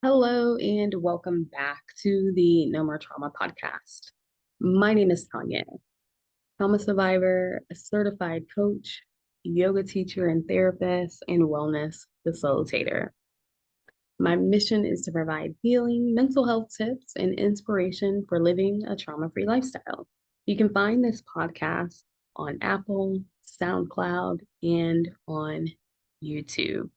Hello and welcome back to the No More Trauma podcast. My name is Tanya, trauma survivor, a certified coach, yoga teacher and therapist, and wellness facilitator. My mission is to provide healing, mental health tips, and inspiration for living a trauma-free lifestyle. You can find this podcast on Apple, SoundCloud, and on YouTube.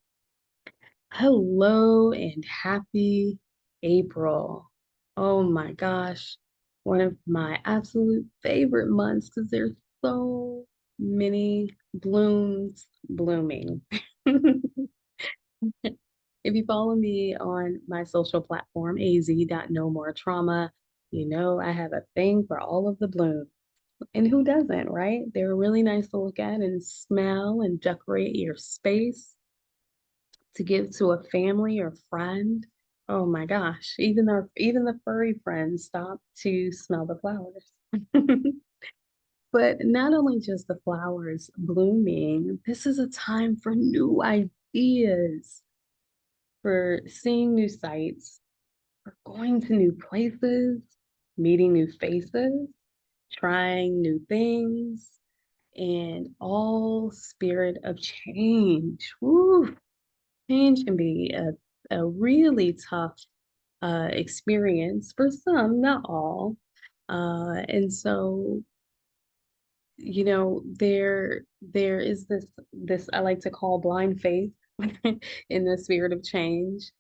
Hello and happy April. Oh my gosh. One of my absolute favorite months because there's so many blooms blooming. If you follow me on my social platform, az.nomoretrauma, you know I have a thing for all of the blooms. And who doesn't, right? They're really nice to look at and smell and decorate your space to give to a family or friend. Oh my gosh, even the furry friends stop to smell the flowers. But not only just the flowers blooming, this is a time for new ideas, for seeing new sights, for going to new places, meeting new faces, trying new things, and all spirit of change. Woo! Change can be a really tough experience for some, not all. And so, there is this I like to call blind faith in the spirit of change,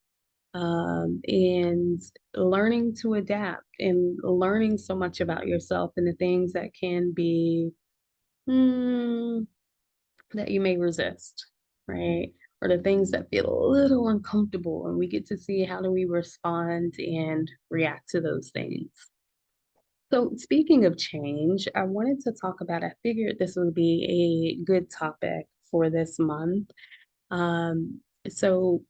and learning to adapt and learning so much about yourself and the things that can be hmm, that you may resist, right? Or the things that feel a little uncomfortable, and we get to see how do we respond and react to those things. So, speaking of change, I wanted to talk about, I figured this would be a good topic for this month. So,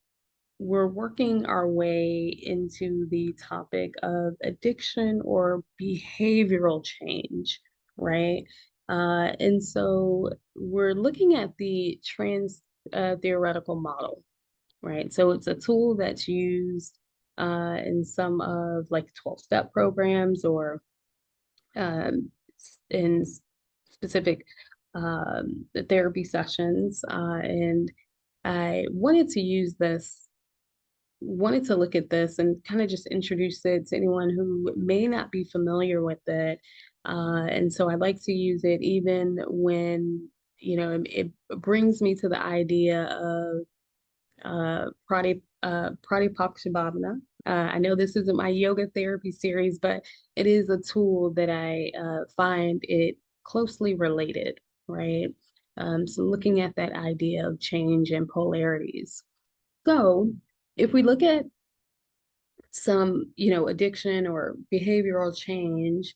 we're working our way into the topic of addiction or behavioral change, right? And so we're looking at the trans theoretical model, right? So it's a tool that's used in some of like 12-step programs or um, in specific therapy sessions. And I wanted to look at this and kind of just introduce it to anyone who may not be familiar with it. And so I like to use it even when, it brings me to the idea of Pratipakshibhavana. I know this isn't my yoga therapy series, but it is a tool that I find it closely related, right? So looking at that idea of change and polarities. So if we look at some, addiction or behavioral change,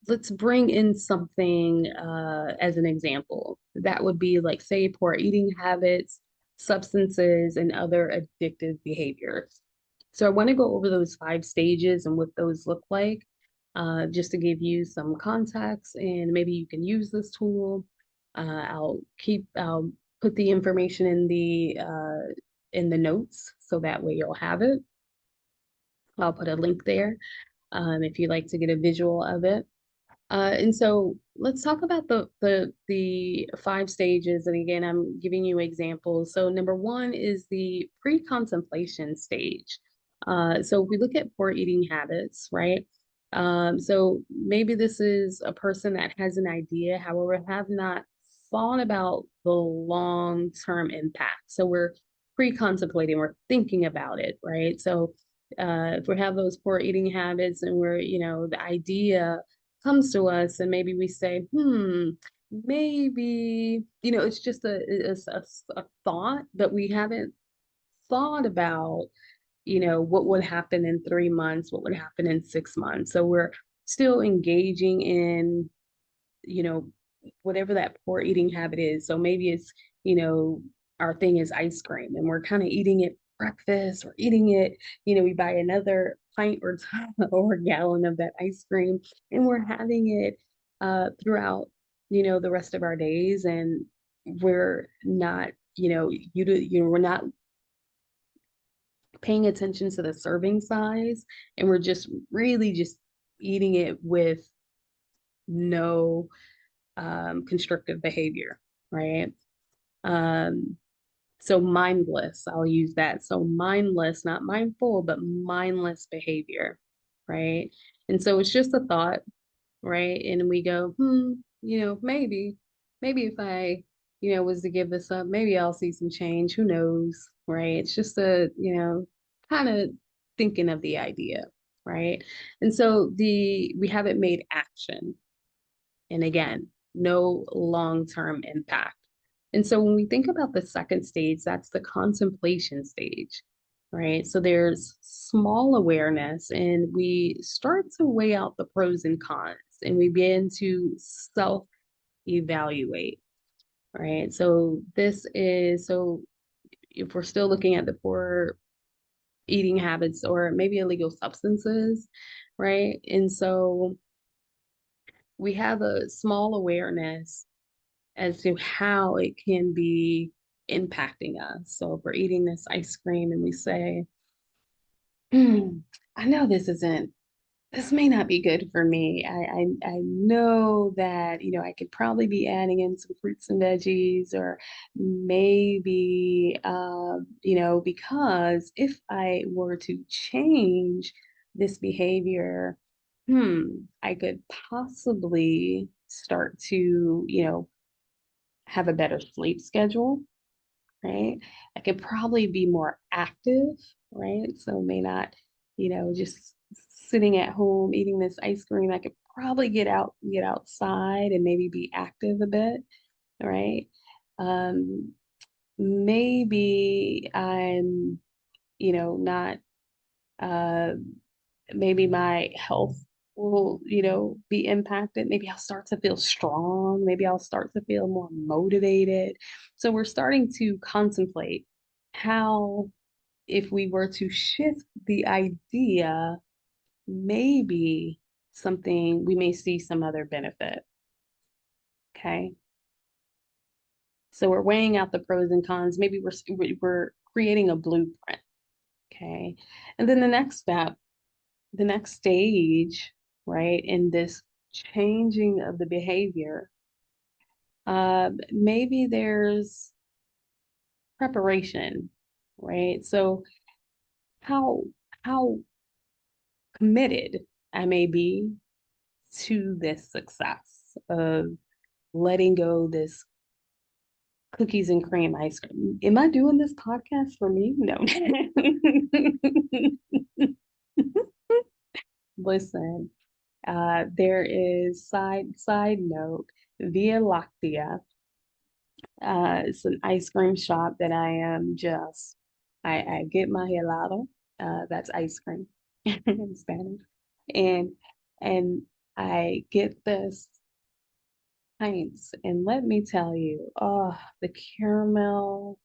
let's bring in something as an example. That would be like, say, poor eating habits, substances, and other addictive behaviors. So I want to go over those 5 stages and what those look like, just to give you some context, and maybe you can use this tool. I'll put the information in the notes so that way you'll have it. I'll put a link there if you'd like to get a visual of it. And so let's talk about the 5 stages. And again, I'm giving you examples. So number one is the pre-contemplation stage. So if we look at poor eating habits, right? So maybe this is a person that has an idea, however, have not thought about the long-term impact. So we're pre-contemplating, we're thinking about it, right? So if we have those poor eating habits and the idea comes to us and maybe we say, maybe, it's just a thought, but we haven't thought about, what would happen in 3 months, what would happen in 6 months. So we're still engaging in, you know, whatever that poor eating habit is. So maybe it's, you know, our thing is ice cream and we're kind of eating it breakfast or eating it, we buy another pint or or gallon of that ice cream and we're having it throughout, the rest of our days. And we're not, we're not paying attention to the serving size, and we're just really just eating it with no constrictive behavior, right? Um, so mindless, I'll use that. So mindless, not mindful, but mindless behavior, right? And so it's just a thought, right? And we go, maybe if I, was to give this up, maybe I'll see some change. Who knows, right? It's just kind of thinking of the idea, right? And so we haven't made action. And again, no long-term impact. And so when we think about the second stage, that's the contemplation stage, right? So there's small awareness, and we start to weigh out the pros and cons, and we begin to self-evaluate, right? So if we're still looking at the poor eating habits or maybe illegal substances, right? And so we have a small awareness as to how it can be impacting us. So if we're eating this ice cream and we say, hmm, I know this may not be good for me. I know that, I could probably be adding in some fruits and veggies, or maybe, because if I were to change this behavior, I could possibly start to, have a better sleep schedule, right? I could probably be more active, right? So may not, just sitting at home eating this ice cream. I could probably get outside and maybe be active a bit, right? Um, maybe I'm, not uh maybe my health will, be impacted. Maybe I'll start to feel strong. Maybe I'll start to feel more motivated. So we're starting to contemplate how, if we were to shift the idea, maybe we may see some other benefit. Okay. So we're weighing out the pros and cons. Maybe we're creating a blueprint. Okay. And then the next stage, right, in this changing of the behavior, maybe there's preparation, right? So how how committed I may be to this success of letting go this cookies and cream ice cream. Am I doing this podcast for me? No. Listen, there is side note, Via Lactea. It's an ice cream shop that I am just, I get my helado. That's ice cream in Spanish. And, and I get this pints. And let me tell you, oh, the caramel,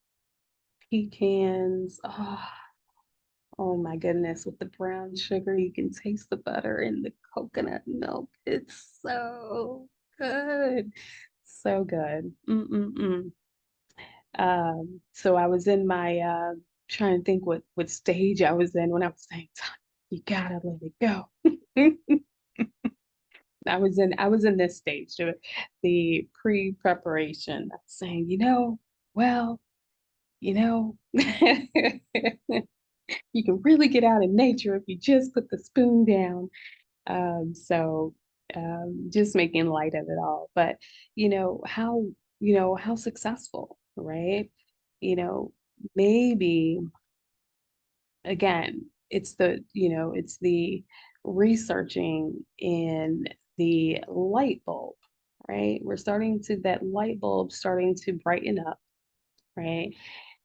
pecans, oh my goodness, with the brown sugar, you can taste the butter and the coconut milk. It's so good. So good. Mm-mm-mm. So I was in my trying to think what stage I was in when I was saying, "Tanya, you gotta let it go." I was in this stage, the pre-preparation. I was saying, well, you know, you can really get out in nature if you just put the spoon down. So just making light of it all. But how successful, right? You know, maybe again, it's the researching in the light bulb, right? That light bulb starting to brighten up, right?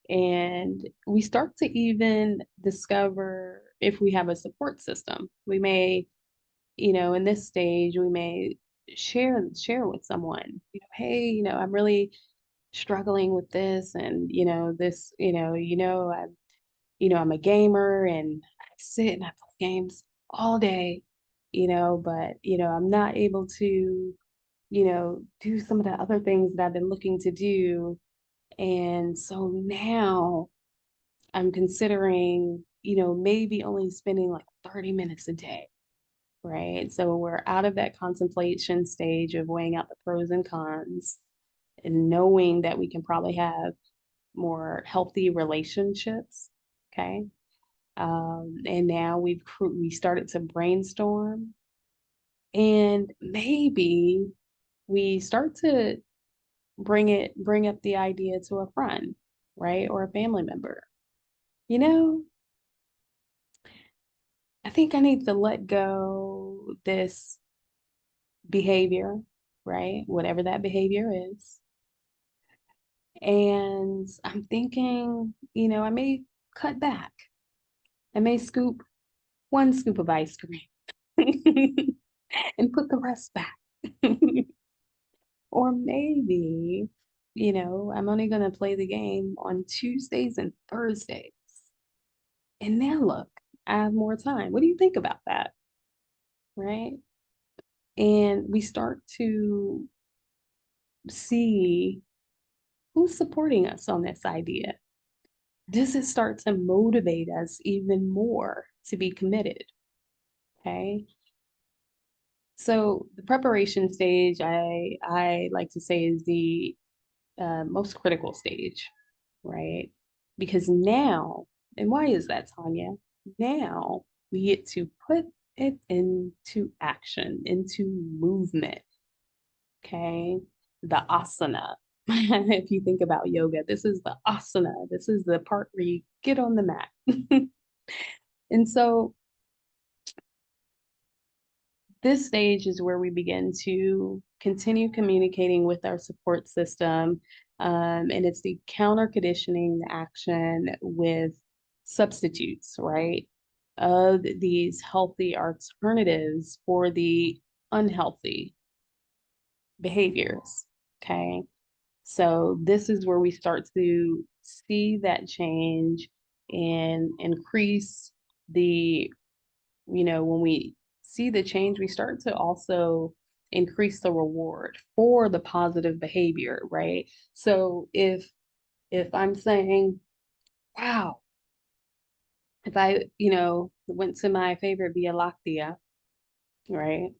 And we start to even discover if we have a support system. We may, in this stage, we may share with someone, hey, I'm really struggling with this, and this, I'm a gamer and I sit and I play games all day, but I'm not able to, do some of the other things that I've been looking to do. And so now I'm considering, maybe only spending like 30 minutes a day, right? So we're out of that contemplation stage of weighing out the pros and cons and knowing that we can probably have more healthy relationships. Okay. And now we started to brainstorm, and maybe we start to bring up the idea to a friend, right? Or a family member. You know, I think I need to let go this behavior, right? Whatever that behavior is. And I'm thinking, I may cut back. I may scoop one scoop of ice cream and put the rest back. Or maybe, I'm only going to play the game on Tuesdays and Thursdays. And now look, I have more time. What do you think about that? Right? And we start to see who's supporting us on this idea. Does it start to motivate us even more to be committed? Okay. So the preparation stage, I like to say, is the most critical stage, right? Because now, and why is that, Tanya? Now we get to put it into action, into movement. Okay. The asana. If you think about yoga, this is the asana. This is the part where you get on the mat. And so this stage is where we begin to continue communicating with our support system. And it's the counter conditioning action with substitutes, right? Of these healthy alternatives for the unhealthy behaviors. Okay. So this is where we start to see that change and increase the, when we see the change, we start to also increase the reward for the positive behavior, right? So if I'm saying, wow, if I, went to my favorite Via Lactea, right?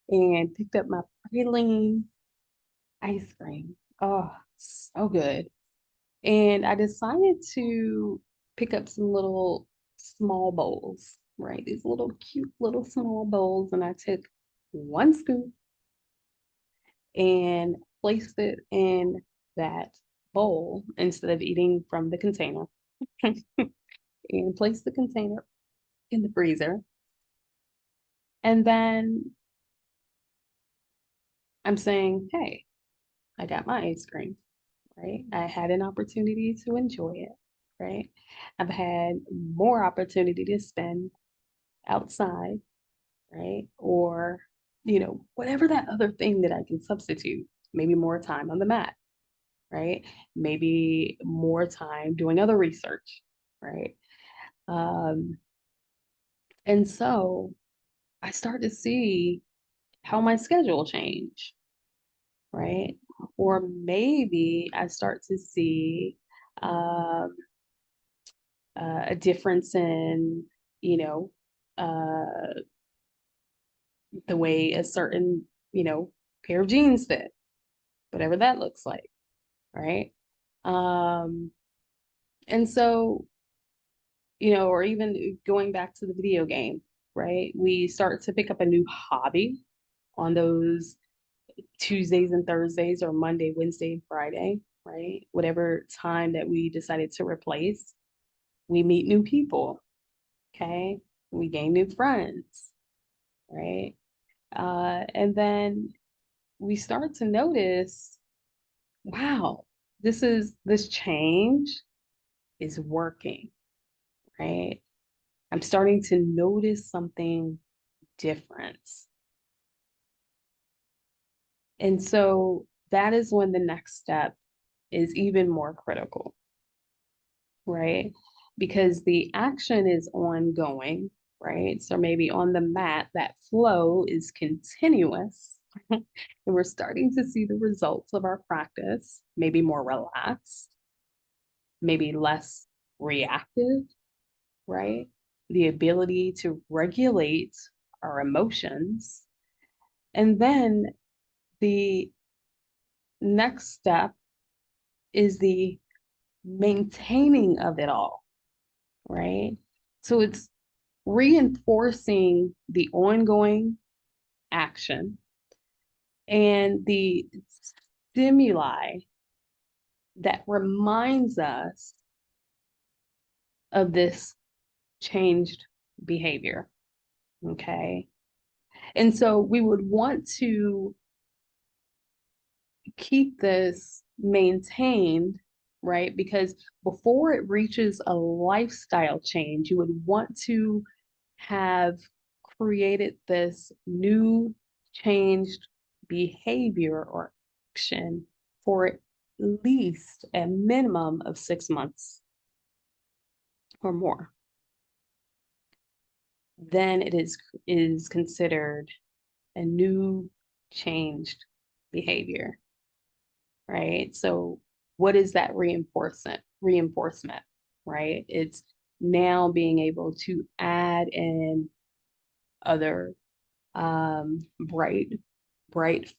And picked up my praline ice cream. Oh, so good. And I decided to pick up some little small bowls, right? These little cute little small bowls. And I took one scoop and placed it in that bowl instead of eating from the container, and placed the container in the freezer. And then I'm saying, hey, I got my ice cream, right? I had an opportunity to enjoy it, right? I've had more opportunity to spend outside, right? Or, whatever that other thing that I can substitute, maybe more time on the mat, right? Maybe more time doing other research, right? Um, and so I start to see how my schedule change, right? Or maybe I start to see um, a difference in, you know, uh, the way a certain, pair of jeans fit, whatever that looks like, right? Um, and so, or even going back to the video game, right? We start to pick up a new hobby on those Tuesdays and Thursdays, or Monday, Wednesday, and Friday, right? Whatever time that we decided to replace, we meet new people, okay? We gain new friends, right? And then we start to notice, wow, this change is working, right? I'm starting to notice something different. And so that is when the next step is even more critical, right? Because the action is ongoing, right? So maybe on the mat, that flow is continuous. And we're starting to see the results of our practice, maybe more relaxed, maybe less reactive, right? The ability to regulate our emotions. And then the next step is the maintaining of it all, right? So it's reinforcing the ongoing action and the stimuli that reminds us of this changed behavior. Okay. And so we would want to keep this maintained, right? Because before it reaches a lifestyle change, you would want to have created this new changed behavior or action for at least a minimum of 6 months or more. Then it is considered a new changed behavior, right? So what is that reinforcement, right? It's now being able to add in other bright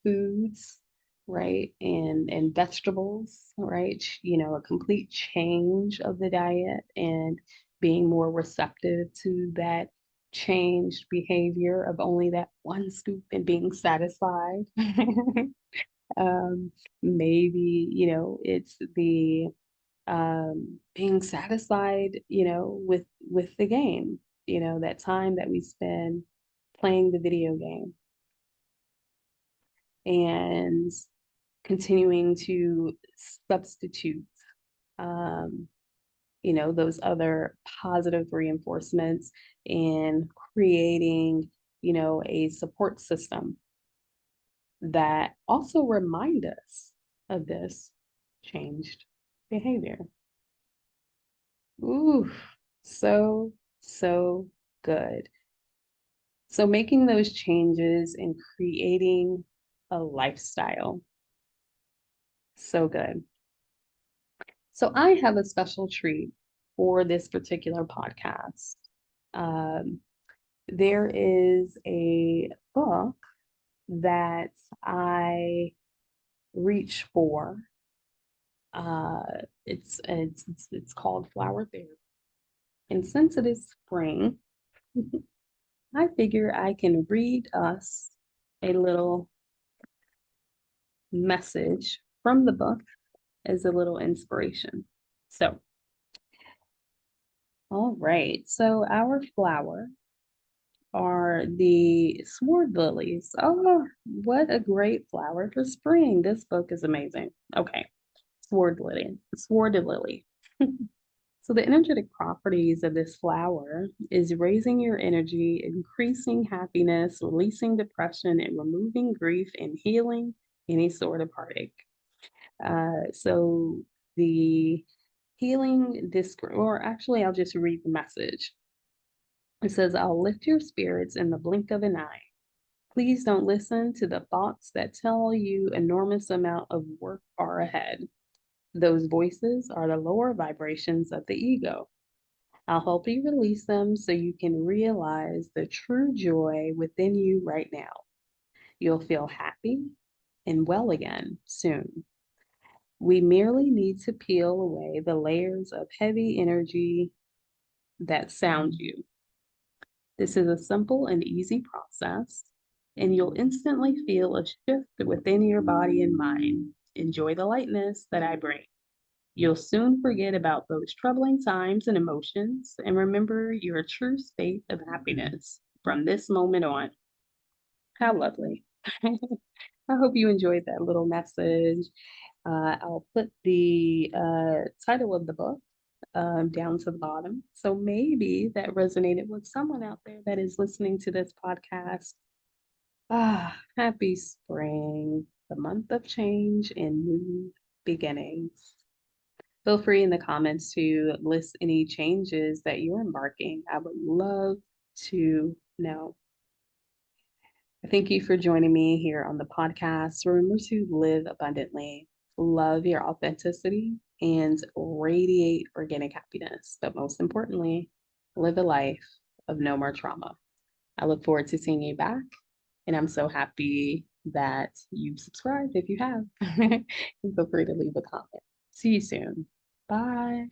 foods, right? And vegetables, right? You know, a complete change of the diet and being more receptive to that changed behavior of only that one scoop and being satisfied. Maybe, you know, it's the being satisfied, you know, with the game, you know, that time that we spend playing the video game and continuing to substitute, um, you know, those other positive reinforcements and creating, you know, a support system that also remind us of this changed behavior. Ooh, so, so good. So making those changes and creating a lifestyle. So good. So I have a special treat for this particular podcast. Um, there is a book that I reach for. Uh, it's called Flower Therapy. And since it is spring, I figure I can read us a little message from the book as a little inspiration. So, all right. So our flower are the sword lilies. Oh, what a great flower for spring. This book is amazing. Okay. Sword lily. So the energetic properties of this flower is raising your energy, increasing happiness, releasing depression, and removing grief and healing any sort of heartache. So the healing disc, or actually, I'll just read the message. It says, I'll lift your spirits in the blink of an eye. Please don't listen to the thoughts that tell you enormous amount of work are ahead. Those voices are the lower vibrations of the ego. I'll help you release them so you can realize the true joy within you right now. You'll feel happy and well again soon. We merely need to peel away the layers of heavy energy that sound you. This is a simple and easy process, and you'll instantly feel a shift within your body and mind. Enjoy the lightness that I bring. You'll soon forget about those troubling times and emotions and remember your true state of happiness from this moment on. How lovely. I hope you enjoyed that little message. I'll put the title of the book down to the bottom. So maybe that resonated with someone out there that is listening to this podcast. Ah, happy spring, the month of change and new beginnings. Feel free in the comments to list any changes that you're embarking. I would love to know. Thank you for joining me here on the podcast. Remember to live abundantly, love your authenticity, and radiate organic happiness. But most importantly, live a life of no more trauma. I look forward to seeing you back. And I'm so happy that you've subscribed if you have. Feel free to leave a comment. See you soon. Bye.